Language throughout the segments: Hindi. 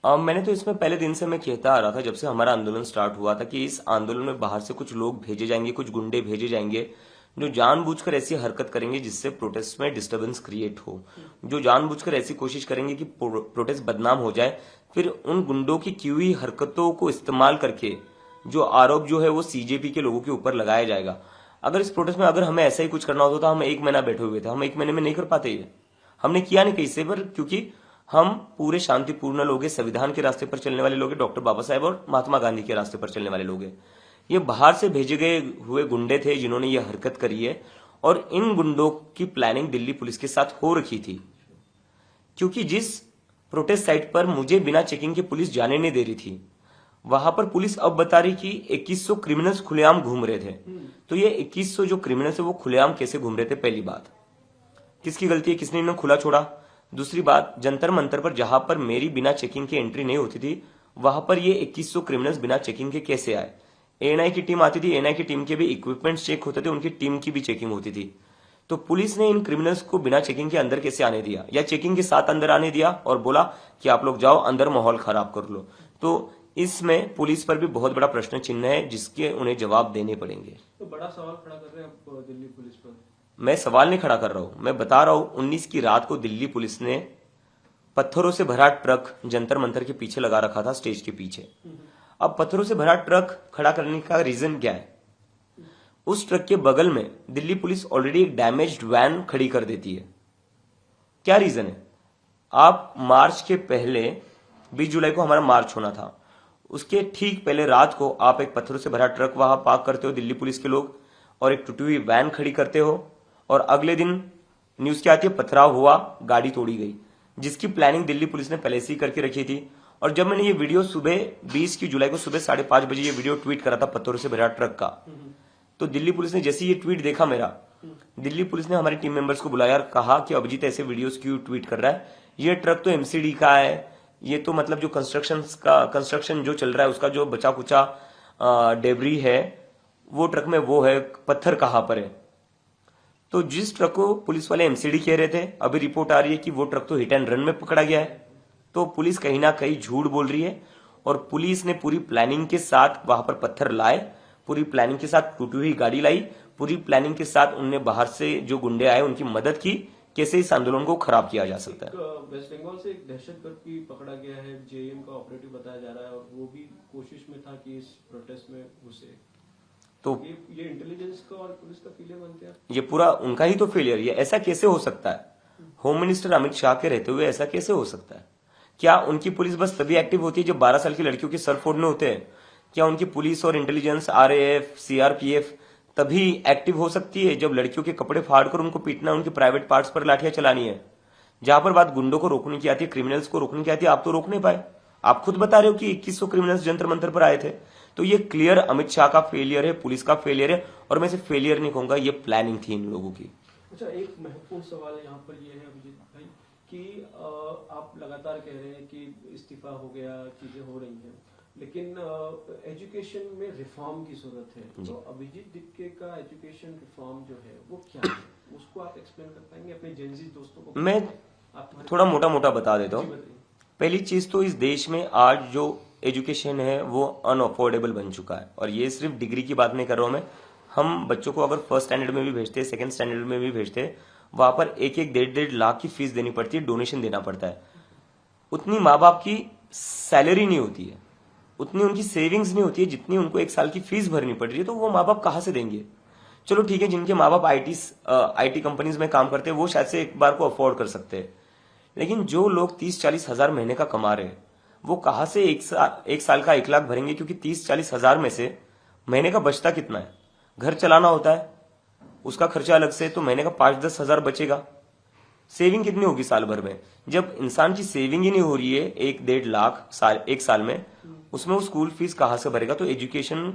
मैंने तो इसमें पहले दिन से मैं कहता आ रहा था, जब से हमारा आंदोलन स्टार्ट हुआ था, कि इस आंदोलन में बाहर से कुछ लोग भेजे जाएंगे, कुछ गुंडे भेजे जाएंगे जो जानबूझकर ऐसी हरकत करेंगे जिससे प्रोटेस्ट में डिस्टरबेंस क्रिएट हो, जो जानबूझकर ऐसी कोशिश करेंगे कि प्रोटेस्ट बदनाम हो जाए। फिर उन गुंडों की की हुई हरकतों को इस्तेमाल करके जो आरोप जो है वो सीजेपी के लोगों के ऊपर लगाया जाएगा। अगर इस प्रोटेस्ट में अगर हमें ऐसा ही कुछ करना होता तो हम एक महीना बैठे हुए थे, हम एक महीने में नहीं कर पाते। ये हमने किया नहीं कैसे, पर क्योंकि हम पूरे शांतिपूर्ण लोग हैं, संविधान के रास्ते पर चलने वाले लोग हैं, डॉक्टर बाबा साहेब और महात्मा गांधी के रास्ते पर चलने वाले लोग हैं। ये बाहर से भेजे गए हुए गुंडे थे जिन्होंने ये हरकत करी है, और इन गुंडों की प्लानिंग दिल्ली पुलिस के साथ हो रखी थी। क्योंकि जिस प्रोटेस्ट साइट पर मुझे बिना चेकिंग के पुलिस जाने नहीं दे रही थी, वहां पर पुलिस अब बता रही कि 2100 क्रिमिनल्स खुलेआम घूम रहे थे। तो ये 2100 जो क्रिमिनल्स है वो खुलेआम कैसे घूम रहे थे? पहली बात, किसकी गलती है? किसने इन्हें खुला छोड़ा? दूसरी बात, जंतर मंतर पर जहां पर मेरी बिना चेकिंग के एंट्री नहीं होती थी, वहां पर ये 2100 क्रिमिनल्स बिना चेकिंग के कैसे आए? एएनआई की टीम आती थी, एएनआई की टीम के भी इक्विपमेंट्स चेक होते थे, उनकी टीम की भी चेकिंग होती थी। तो पुलिस ने इन क्रिमिनल्स को बिना चेकिंग के अंदर कैसे आने दिया, या चेकिंग के साथ अंदर आने दिया और बोला कि आप लोग जाओ अंदर माहौल खराब कर लो? तो इसमें पुलिस पर भी बहुत बड़ा प्रश्न चिन्ह है, जिसके उन्हें जवाब देने पड़ेंगे। तो बड़ा सवाल खड़ा कर रहे हैं आप दिल्ली पुलिस पर। मैं सवाल नहीं खड़ा कर रहा हूं, मैं बता रहा हूं 19 की रात को दिल्ली पुलिस ने पत्थरों से भरा ट्रक जंतर मंतर के पीछे लगा रखा था, स्टेज के पीछे। अब पत्थरों से भरा ट्रक खड़ा करने का रीजन क्या है? उस ट्रक के बगल में दिल्ली पुलिस ऑलरेडी एक डैमेज्ड वैन खड़ी कर देती है। क्या रीजन है? आप मार्च के पहले 20 जुलाई को हमारा मार्च होना था, उसके ठीक पहले रात को आप एक पत्थरों से भरा ट्रक वहां पार्क करते हो दिल्ली पुलिस के लोग, और एक टूटी हुई वैन खड़ी करते हो, और अगले दिन न्यूज क्या आती है? पथराव हुआ, गाड़ी तोड़ी गई, जिसकी प्लानिंग दिल्ली पुलिस ने पहले से ही करके रखी थी। और जब मैंने ये वीडियो सुबह 20 की जुलाई को सुबह 5:30 बजे ये वीडियो ट्वीट करा था पत्थरों से भरा ट्रक का, तो दिल्ली पुलिस ने जैसे ये ट्वीट देखा मेरा, दिल्ली पुलिस ने हमारे टीम मेंबर्स को बुलाया और कहा कि अभिजीत ऐसे वीडियोस क्यों ट्वीट कर रहा है? ये ट्रक तो एमसीडी का है, ये तो मतलब जो कंस्ट्रक्शन जो चल रहा है उसका जो बचा कुचा डेबरी है वो ट्रक में वो है, पत्थर कहां पर है? तो जिस ट्रक को पुलिस वाले एमसीडी कह रहे थे, अभी रिपोर्ट आ रही है कि वो ट्रक तो हिट एंड रन में पकड़ा गया है। तो पुलिस कहीं ना कहीं झूठ बोल रही है, और पुलिस ने पूरी प्लानिंग के साथ वहां पर पत्थर लाए, पूरी प्लानिंग के साथ टूटी हुई गाड़ी लाई, पूरी प्लानिंग के साथ उनने बाहर से जो गुंडे आए उनकी मदद की। कैसे इस आंदोलन को खराब किया जा सकता है? वेस्ट बंगाल से एक दहशतगर्द भी पकड़ा गया है, जेएम का ऑपरेटिव बताया जा रहा है, और वो भी कोशिश में था कि इस प्रोटेस्ट में घुसे। तो ये इंटेलिजेंस का और पुलिस का फेलियर बनते हैं। ये पूरा उनका ही तो फेलियर। ये ऐसा कैसे हो सकता है? होम मिनिस्टर अमित शाह के रहते हुए ऐसा कैसे हो सकता है? क्या उनकी पुलिस बस तभी एक्टिव होती है जब 12 साल की लड़कियों के सर फोड़ने होते हैं? क्या उनकी पुलिस और इंटेलिजेंस, आरएएफ, सीआरपीएफ तभी एक्टिव हो सकती है जब लड़कियों के कपड़े फाड़कर उनको पीटना, उनके प्राइवेट पार्ट्स पर लाठियां चलानी है? जहां पर बात गुंडों को रोकने की आती है, क्रिमिनल्स को रोकने की आती है, आप तो रोक नहीं पाए। आप खुद बता रहे हो कि 2100 क्रिमिनल्स जंतर मंतर पर आए थे। तो ये क्लियर अमित शाह का फेलियर है, पुलिस का फेलियर है, और मैं इसे फेलियर नहीं कहूंगा, ये प्लानिंग थी इन लोगों की। अच्छा, एक महत्वपूर्ण सवाल यहाँ पर ये है अभिजीत भाई कि आप लगातार कह रहे हैं कि इस्तीफा हो गया, चीजें हो रही हैं, लेकिन एजुकेशन में रिफॉर्म की जरूरत है। तो अभिजीत दिक्के का एजुकेशन रिफॉर्म जो है वो क्या है, उसको आप एक्सप्लेन कर पाएंगे अपने जेनजी दोस्तों को? मैं थोड़ा मोटा मोटा बता देता हूँ। पहली चीज तो इस देश में आज जो एजुकेशन है वो अनअफोर्डेबल बन चुका है, और ये सिर्फ डिग्री की बात नहीं कर रहा हूं मैं। हम बच्चों को अगर फर्स्ट स्टैंडर्ड में भी भेजते हैं, सेकंड स्टैंडर्ड में भी भेजते हैं, वहां पर 1-1, 1.5 लाख की फीस देनी पड़ती है, डोनेशन देना पड़ता है। उतनी माँ बाप की सैलरी नहीं होती है, उतनी उनकी सेविंग्स नहीं होती है जितनी उनको 1 साल की फीस भरनी पड़ रही है। तो वो माँ बाप कहां से देंगे? चलो ठीक है, जिनके माँ बाप आईटी कंपनीज में काम करते हैं वो शायद से एक बार को अफोर्ड कर सकते हैं, लेकिन जो लोग 30-40 हजार महीने का कमा रहे हैं वो कहां से एक साल का 1 लाख भरेंगे? क्योंकि 30-40 हजार में से महीने का बचता कितना है? घर चलाना होता है, उसका खर्चा अलग से, तो महीने का 5-10 हजार बचेगा। सेविंग कितनी होगी साल भर में? जब इंसान की सेविंग ही नहीं हो रही है 1-1.5 लाख एक साल में, उसमें वो स्कूल फीस कहां से भरेगा? तो एजुकेशन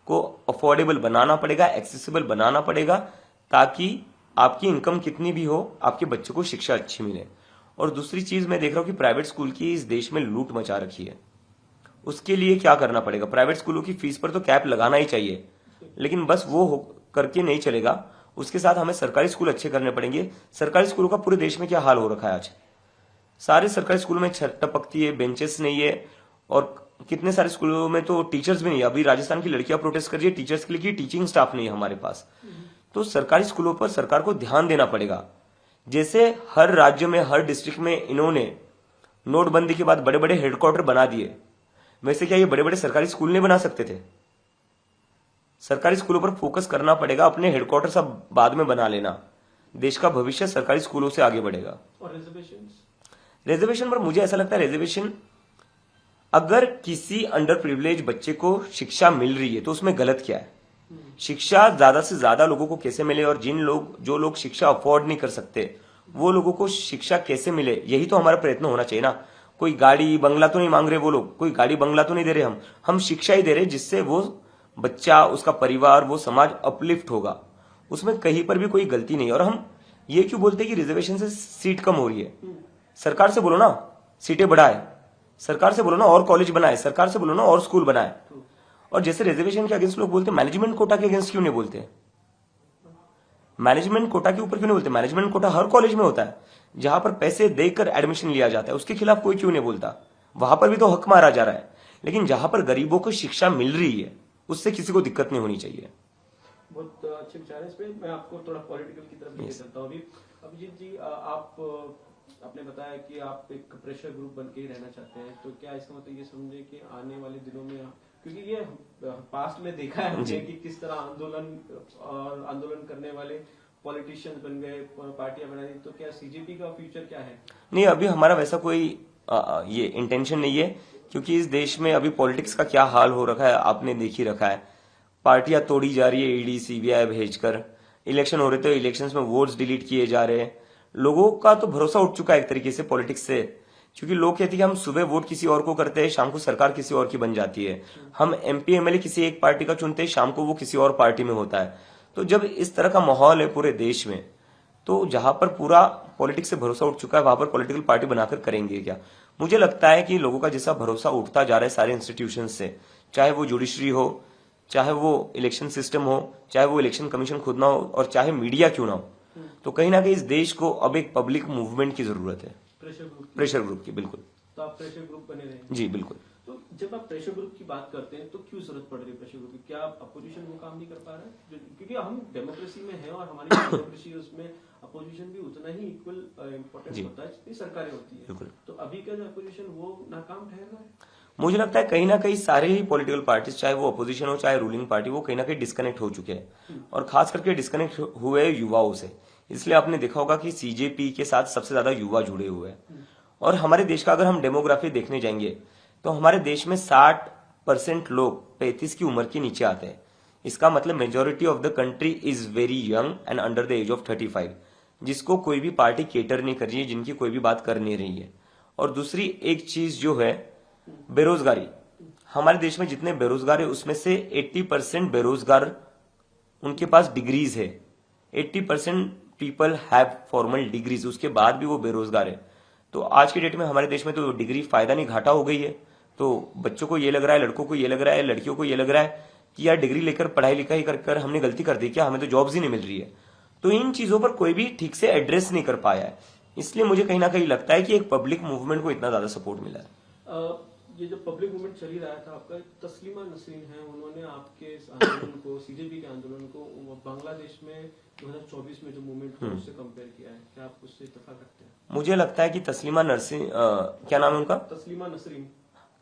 को अफोर्डेबल बनाना पड़ेगा, एक्सेसिबल बनाना पड़ेगा, ताकि आपकी इनकम कितनी भी हो आपके बच्चों को शिक्षा अच्छी मिले। और दूसरी चीज मैं देख रहा हूं कि प्राइवेट स्कूल की इस देश में लूट मचा रखी है। उसके लिए क्या करना पड़ेगा? प्राइवेट स्कूलों की फीस पर तो कैप लगाना ही चाहिए, लेकिन बस वो करके नहीं चलेगा, उसके साथ हमें सरकारी स्कूल अच्छे करने पड़ेंगे। सरकारी स्कूलों का पूरे देश में क्या हाल हो रखा है आज? सारे सरकारी स्कूलों में छत टपकती है, बेंचेस नहीं है, और कितने सारे स्कूलों में तो टीचर्स भी नहीं है। अभी राजस्थान की लड़कियां प्रोटेस्ट कर रही है टीचर्स के लिए कि टीचिंग स्टाफ नहीं है हमारे पास। तो सरकारी स्कूलों पर सरकार को ध्यान देना पड़ेगा। जैसे हर राज्य में, हर डिस्ट्रिक्ट में इन्होंने नोटबंदी के बाद बड़े बड़े हेडक्वार्टर बना दिए, वैसे क्या ये बड़े बड़े सरकारी स्कूल नहीं बना सकते थे? सरकारी स्कूलों पर फोकस करना पड़ेगा, अपने हेडक्वार्टर सब बाद में बना लेना। देश का भविष्य सरकारी स्कूलों से आगे बढ़ेगा। और रिजर्वेशन पर मुझे ऐसा लगता है, रिजर्वेशन अगर किसी अंडर प्रिविलेज बच्चे को शिक्षा मिल रही है तो उसमें गलत क्या है? शिक्षा ज्यादा से ज्यादा लोगों को कैसे मिले, और जो लोग शिक्षा अफोर्ड नहीं कर सकते वो लोगों को शिक्षा कैसे मिले, यही तो हमारा प्रयत्न होना चाहिए ना। कोई गाड़ी बंगला तो नहीं मांग रहे वो लोग, कोई गाड़ी बंगला तो नहीं दे रहे हम शिक्षा ही दे रहे जिससे वो बच्चा, उसका परिवार, वो समाज अपलिफ्ट होगा। उसमें कहीं पर भी कोई गलती नहीं है। और हम ये क्यों बोलते हैं कि रिजर्वेशन से सीट कम हो रही है? सरकार से बोलो ना सीटें बढ़ाए, सरकार से बोलो ना और कॉलेज बनाए, सरकार से बोलो ना और स्कूल बनाए। और जैसे रिजर्वेशन के अगेंस्ट लोग बोलते हैं, मैनेजमेंट कोटा के अगेंस्ट क्यों नहीं बोलते? मैनेजमेंट कोटा के ऊपर क्यों नहीं बोलते? मैनेजमेंट कोटा हर कॉलेज में होता है, जहां पर पैसे देकर एडमिशन लिया जाता है, उसके खिलाफ कोई क्यों नहीं बोलता? वहां पर भी तो हक मारा जा रहा है। लेकिन जहां पर गरीबों को शिक्षा मिल रही है उससे किसी को दिक्कत नहीं होनी चाहिए। बहुत अच्छे विचार है इस पे। मैं आपको थोड़ा पॉलिटिकल की तरफ लेके चलता हूँ। अभी अभिजीत जी, आपने बताया कि आप एक प्रेशर ग्रुप बन के ही रहना चाहते हैं, तो क्या इसका मतलब ये समझे कि आने वाले दिनों में, क्योंकि ये पास्ट में देखा है हमने कि किस तरह आंदोलन करने वाले पॉलिटिशियंस बन गए, पार्टियां बना दी, तो क्या सीजेपी का फ्यूचर क्या है? नहीं, अभी हमारा वैसा कोई ये इंटेंशन नहीं है, क्योंकि इस देश में अभी पॉलिटिक्स का क्या हाल हो रखा है आपने देख ही रखा है। पार्टियां तोड़ी जा रही है ईडी सीबीआई भेजकर, इलेक्शन हो रहे थे इलेक्शंस में वोट्स डिलीट किए जा रहे हैं। लोगों का तो भरोसा उठ चुका है एक तरीके से पॉलिटिक्स से, क्योंकि लोग कहते हैं कि हम सुबह वोट किसी और को करते हैं, शाम को सरकार किसी और की बन जाती है। हम एमपी एमएलए किसी एक पार्टी का चुनते हैं, शाम को वो किसी और पार्टी में होता है। तो जब इस तरह का माहौल है पूरे देश में, तो जहां पर पूरा पॉलिटिक्स से भरोसा उठ चुका है वहां पर पॉलिटिकल पार्टी बनाकर करेंगे क्या? मुझे लगता है कि लोगों का जैसा भरोसा उठता जा रहा है सारे इंस्टीट्यूशन से, चाहे वो जुडिशरी हो, चाहे वो इलेक्शन सिस्टम हो, चाहे वो इलेक्शन कमीशन खुद ना हो, और चाहे मीडिया क्यों ना हो, तो कहीं ना कहीं इस देश को अब एक पब्लिक मूवमेंट की जरूरत है। प्रेशर ग्रुप की, बिल्कुल। तो आप प्रेशर ग्रुप बने रहे? जी बिल्कुल। तो जब आप प्रेशर ग्रुप की बात करते हैं तो क्यों जरूरत पड़ रही है प्रेशर ग्रुप की? क्या अपोजिशन वो काम नहीं कर पा रहा है? क्योंकि हम डेमोक्रेसी में हैं और हमारी डेमोक्रेसी उसमें अपोजिशन भी उतना ही इक्वल इम्पोर्टेंस होता है जितनी सरकारें होती है। तो अभी का जो अपोजिशन वो नाकाम ठहर रहा है? मुझे लगता है कहीं ना कहीं सारे ही पॉलिटिकल पार्टीज, चाहे वो अपोजिशन हो चाहे रूलिंग पार्टी, वो कहीं ना कहीं डिस्कनेक्ट हो चुके हैं, और खास करके डिस्कनेक्ट हुए युवाओं से। इसलिए आपने देखा होगा कि सीजेपी के साथ सबसे ज्यादा युवा जुड़े हुए हैं। और हमारे देश का अगर हम डेमोग्राफी देखने जाएंगे तो हमारे देश में 60% लोग 35 की उम्र के नीचे आते हैं। इसका मतलब majority of the country is very young and under the age of 35, जिसको कोई भी पार्टी केटर नहीं कर रही है, जिनकी कोई भी बात कर नहीं रही है। और दूसरी एक चीज जो है बेरोजगारी। हमारे देश में जितने बेरोजगार है उसमें से 80% बेरोजगार उनके पास डिग्रीज है। 80% पीपल हैव फॉर्मल डिग्रीज, उसके बाद भी वो बेरोजगार है। तो आज के डेट में हमारे देश में तो डिग्री फायदा नहीं घाटा हो गई है। तो बच्चों को ये लग रहा है, लड़कों को ये लग रहा है, लड़कियों को ये लग रहा है कि यार डिग्री लेकर पढ़ाई लिखाई कर हमने गलती कर दी क्या, हमें तो जॉब्स ही नहीं मिल रही है। तो इन चीजों पर कोई भी ठीक से एड्रेस नहीं कर पाया है। इसलिए मुझे कहीं ना कहीं लगता है कि एक पब्लिक मूवमेंट को इतना ज्यादा सपोर्ट मिला है। ये जो पब्लिक मूवमेंट चल ही रहा था आपका, तस्लीमा नसरीन है, उन्होंने आपके इस आंदोलन को, सीजेपी के आंदोलन को बांग्लादेश में 2024 में जो मूवमेंट हुआ उससे कंपेयर किया है। क्या आप उससे इत्तेफाक रखते हैं? मुझे लगता है कि तस्लीमा नसरीन, क्या नाम है उनका?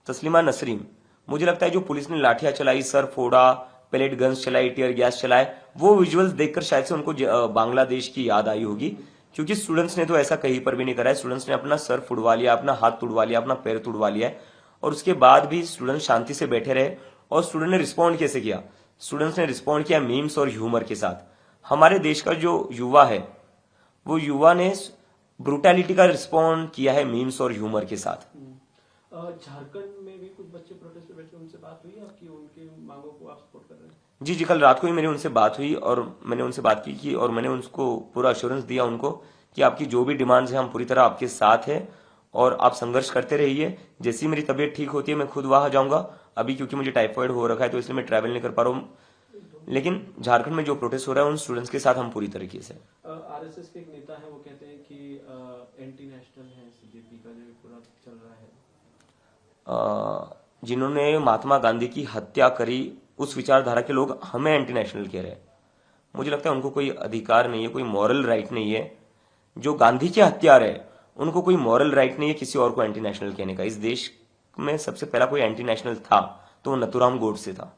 तस्लीमा नसरीन। मुझे लगता है जो पुलिस ने लाठियां चलाई, सर फोड़ा, पेलेट गन्स चलाई, टीयर गैस चलाए, वो विजुअल्स देखकर शायद से उनको बांग्लादेश की याद आई होगी। क्योंकि स्टूडेंट्स ने तो ऐसा कहीं पर भी नहीं करा है। स्टूडेंट्स ने अपना सर फुड़वा लिया, अपना हाथ तुड़वा लिया, अपना पैर तुड़वा लिया है, और उसके बाद भी स्टूडेंट शांति से बैठे रहे। और स्टूडेंट ने रिस्पॉन्ड कैसे किया? स्टूडेंट्स ने रिस्पॉन्ड किया मीम्स और ह्यूमर के साथ। हमारे देश का जो युवा है, वो युवा ने ब्रूटैलिटी का रिस्पॉन्ड किया है मीम्स और ह्यूमर के साथ। झारखंड में भी कुछ बच्चे प्रोटेस्ट पे बैठे, उनसे बात हुई आपकी? उनके मांगों को आप सपोर्ट कर रहे हैं? जी जी, कल रात को ही मेरी उनसे बात हुई, और मैंने उनसे बात की और मैंने उनको पूरा अश्योरेंस दिया उनको कि आपकी जो भी डिमांड्स है हम पूरी तरह आपके साथ हैं, और आप संघर्ष करते रहिए। जैसी मेरी तबीयत ठीक होती है मैं खुद वहां जाऊंगा। अभी क्योंकि मुझे टाइफाइड हो रखा है तो इसलिए मैं ट्रैवल नहीं कर पा रहा हूँ, लेकिन झारखंड में जो प्रोटेस्ट हो रहा है उन स्टूडेंट्स के साथ हम पूरी तरीके से। आरएसएस के एक नेता है, वो कहते हैं कि एंटी नेशनल है बीजेपी का जो पूरा चल रहा है? जिन्होंने महात्मा गांधी की हत्या करी उस विचारधारा के लोग हमें एंटी नेशनल कह रहे हैं। मुझे लगता है उनको कोई अधिकार नहीं है, कोई मॉरल राइट नहीं है। जो गांधी के हत्यारे है उनको कोई मॉरल राइट नहीं है किसी और को एंटी नेशनल कहने का। इस देश में सबसे पहला कोई एंटी नेशनल था तो वो नथुराम गोडसे था।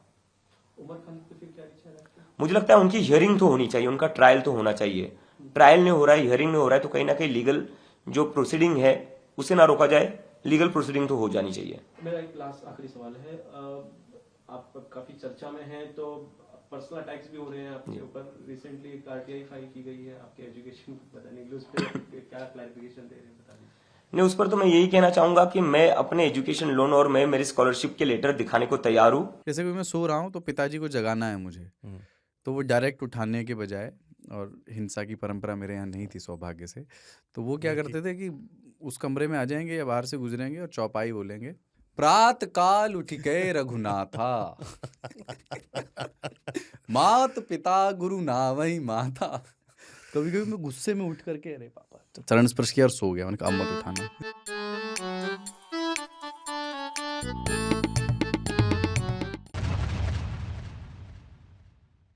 उमर खालिद पे फिर क्या विचार है आपका? मुझे लगता है उनकी हियरिंग तो होनी चाहिए, उनका ट्रायल तो होना चाहिए। ट्रायल नहीं हो रहा है, हियरिंग नहीं हो रहा है, तो कहीं ना कहीं लीगल जो प्रोसीडिंग है उसे ना रोका जाए, लीगल प्रोसीडिंग तो हो जानी चाहिए। मेरा एक लास्ट आखिरी सवाल है, आप काफी चर्चा में हैं तो पर्सनल अटैक्स भी हो रहे हैं आपके ऊपर। रिसेंटली एक आरटीआई फाइल की गई है आपके एजुकेशन बताने के लिए, उस पर क्या क्लैरिफिकेशन दे रहे हैं बता दीजिए। नहीं, उस पर तो मैं यही कहना चाहूंगा कि मैं अपने एजुकेशन लोन और मैं मेरी स्कॉलरशिप के लेटर दिखाने को तैयार हूँ। जैसे कि मैं सो रहा हूँ तो पिताजी को जगाना है मुझे, तो वो डायरेक्ट उठाने के बजाय, और हिंसा की परंपरा मेरे यहाँ नहीं थी सौभाग्य से, तो वो क्या करते थे कि उस कमरे में आ जाएंगे या बाहर से गुजरेंगे और चौपाई बोलेंगे, प्रात काल उठ गए रघुनाथा मात पिता गुरु नावई माता। कभी कभी मैं गुस्से में उठ करके अरे पापा, तो चरण स्पर्श किया और सो गया। मैंने कहा अब मत उठाना।